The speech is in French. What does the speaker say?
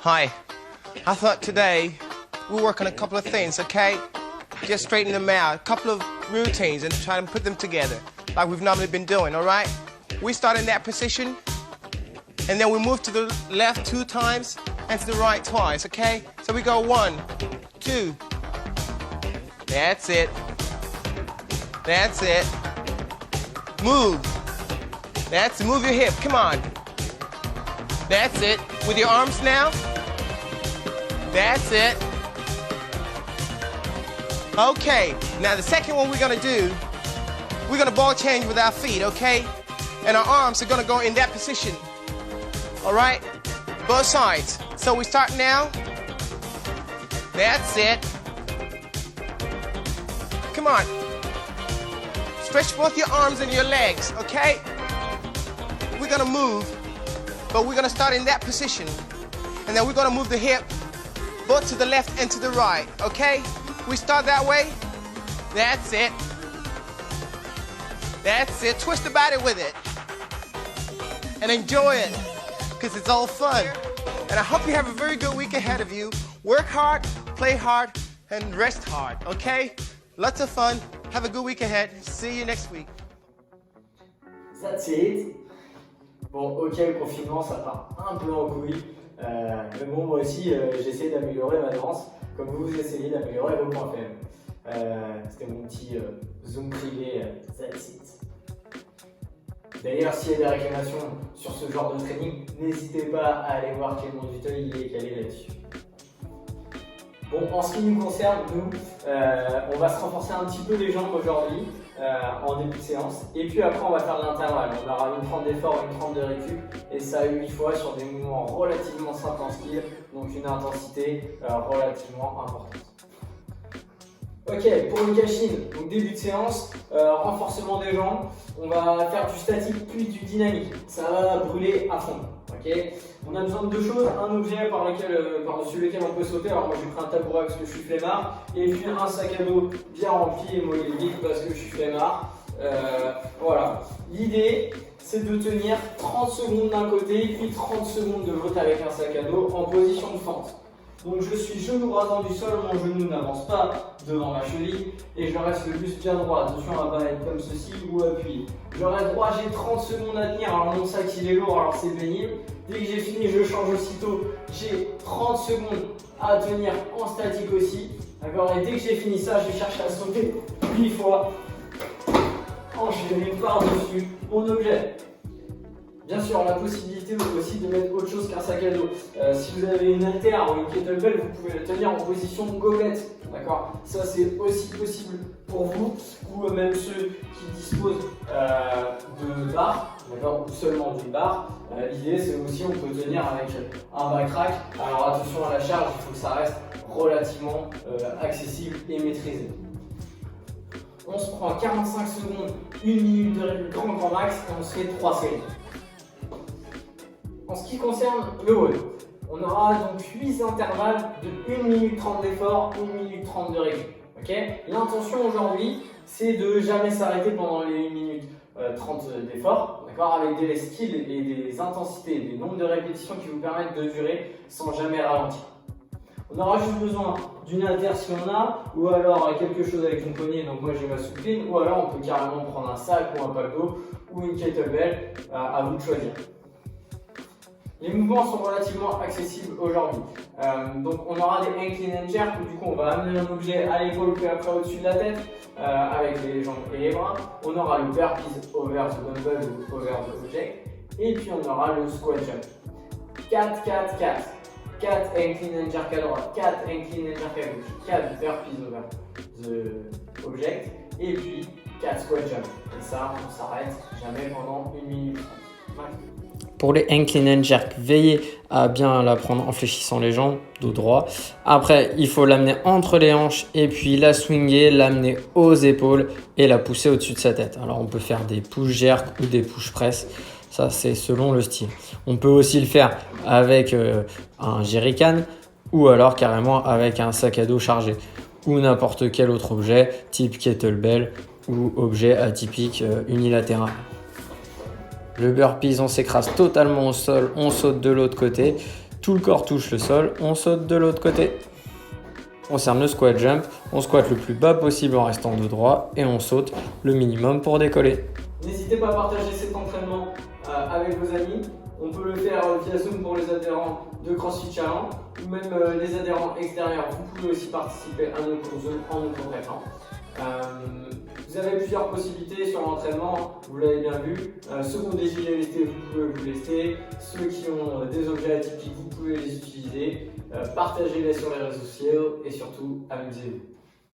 Hi. I thought today we'll work on a couple of things, okay? Just straighten them out, a couple of routines and try to put them together like we've normally been doing, all right? We start in that position and then we move to the left 2 times and to the right twice, okay? So we go 1, 2. That's it. That's it. Move. That's it. Move your hip. Come on. That's it. With your arms now. That's it. Okay. Now the second one we're gonna do, we're gonna ball change with our feet, okay? And our arms are gonna go in that position. All right? Both sides. So we start now. That's it. Come on. Stretch both your arms and your legs, okay? We're gonna move, but we're gonna start in that position. And then we're gonna move the hip both to the left and to the right, okay? We start that way. That's it. That's it. Twist the body with it. And enjoy it, because it's all fun. And I hope you have a very good week ahead of you. Work hard, play hard, and rest hard, okay? Lots of fun. Have a good week ahead. See you next week. That's it. Bon, ok, le confinement, ça part un peu en couille. Mais bon, moi aussi, j'essaie d'améliorer ma danse, comme vous essayez d'améliorer vos points faibles. C'était mon petit zoom privé. That's it. D'ailleurs, s'il y a des réclamations sur ce genre de training, n'hésitez pas à aller voir Clément Duteuil, il est calé là-dessus. Bon, en ce qui nous concerne, nous, on va se renforcer un petit peu les jambes aujourd'hui, en début de séance. Et puis après, on va faire de l'intervalle. On aura une 30 d'effort, une 30 de récup. Et ça 8 fois sur des mouvements relativement simples en skill. Donc une intensité relativement importante. Ok, pour le cash-in, donc début de séance, renforcement des jambes. On va faire du statique puis du dynamique. Ça va brûler à fond. Okay. On a besoin de 2 choses, un objet par-dessus lequel on peut sauter. Alors moi j'ai pris un tabouret parce que je suis flemmard, et puis un sac à dos bien rempli et mollet vide parce que je suis flemmard. Voilà. L'idée c'est de tenir 30 secondes d'un côté puis 30 secondes de l'autre avec un sac à dos en position de fente. Donc je suis genou rasant du sol, mon genou n'avance pas devant ma cheville et je reste le buste bien droit. Attention à ne pas être comme ceci ou appuyé. Je reste droit, j'ai 30 secondes à tenir. Alors mon sac il est lourd, alors c'est pénible. Dès que j'ai fini, je change aussitôt. J'ai 30 secondes à tenir en statique aussi. D'accord. Et dès que j'ai fini ça, je vais chercher à sauter 8 fois. Enchaîner par-dessus mon objet. Bien sûr, la possibilité aussi de mettre autre chose qu'un sac à dos. Si vous avez une haltère ou une kettlebell, vous pouvez la tenir en position goguette. D'accord. Ça, c'est aussi possible pour vous ou même ceux qui disposent de barres, d'accord, ou seulement d'une barre. L'idée, c'est aussi on peut tenir avec un back rack. Alors attention à la charge, il faut que ça reste relativement accessible et maîtrisé. On se prend 45 secondes, 1 minute de grand max et on se fait 3 séries. En ce qui concerne le wall, on aura donc 8 intervalles de 1 minute 30 d'effort, 1 minute 30 de récup. Okay. L'intention aujourd'hui, c'est de jamais s'arrêter pendant les 1 minute 30 d'effort, avec des skills et des intensités, des nombres de répétitions qui vous permettent de durer sans jamais ralentir. On aura juste besoin d'une haltère si on a, ou alors quelque chose avec une poignée, donc moi j'ai ma soupline, ou alors on peut carrément prendre un sac ou un paletot ou une kettlebell, à vous de choisir. Les mouvements sont relativement accessibles aujourd'hui. Donc on aura des incline and jerk où du coup on va amener un objet à l'épaule puis après au-dessus de la tête avec les jambes et les bras. On aura le burpees over the dumbbell ou over the object. Et puis on aura le squat jump. 4, 4, 4. 4 incline and jerk à droite, 4 incline and jerk à gauche, 4 burpees over the object. Et puis 4 squat jump. Et ça, on s'arrête jamais pendant 1 minute 30. Pour les incline and jerk, veillez à bien la prendre en fléchissant les jambes, dos droit. Après, il faut l'amener entre les hanches et puis la swinger, l'amener aux épaules et la pousser au-dessus de sa tête. Alors, on peut faire des push jerk ou des push press. Ça, c'est selon le style. On peut aussi le faire avec un jerrycan ou alors carrément avec un sac à dos chargé ou n'importe quel autre objet type kettlebell ou objet atypique unilatéral. Le burpees, on s'écrase totalement au sol, on saute de l'autre côté. tout le corps touche le sol, on saute de l'autre côté. On concerne le squat jump, on squatte le plus bas possible en restant dos droit et on saute le minimum pour décoller. N'hésitez pas à partager cet entraînement avec vos amis. On peut le faire via Zoom pour les adhérents de CrossFit Challenge ou même les adhérents extérieurs. Vous pouvez aussi participer à nos cours Zoom en nous contactant. Vous avez plusieurs possibilités sur l'entraînement, vous l'avez bien vu. Ceux qui ont des gilets lestés, vous pouvez vous lester. Ceux qui ont des objets atypiques, vous pouvez les utiliser. Partagez-les sur les réseaux sociaux et surtout, amusez-vous.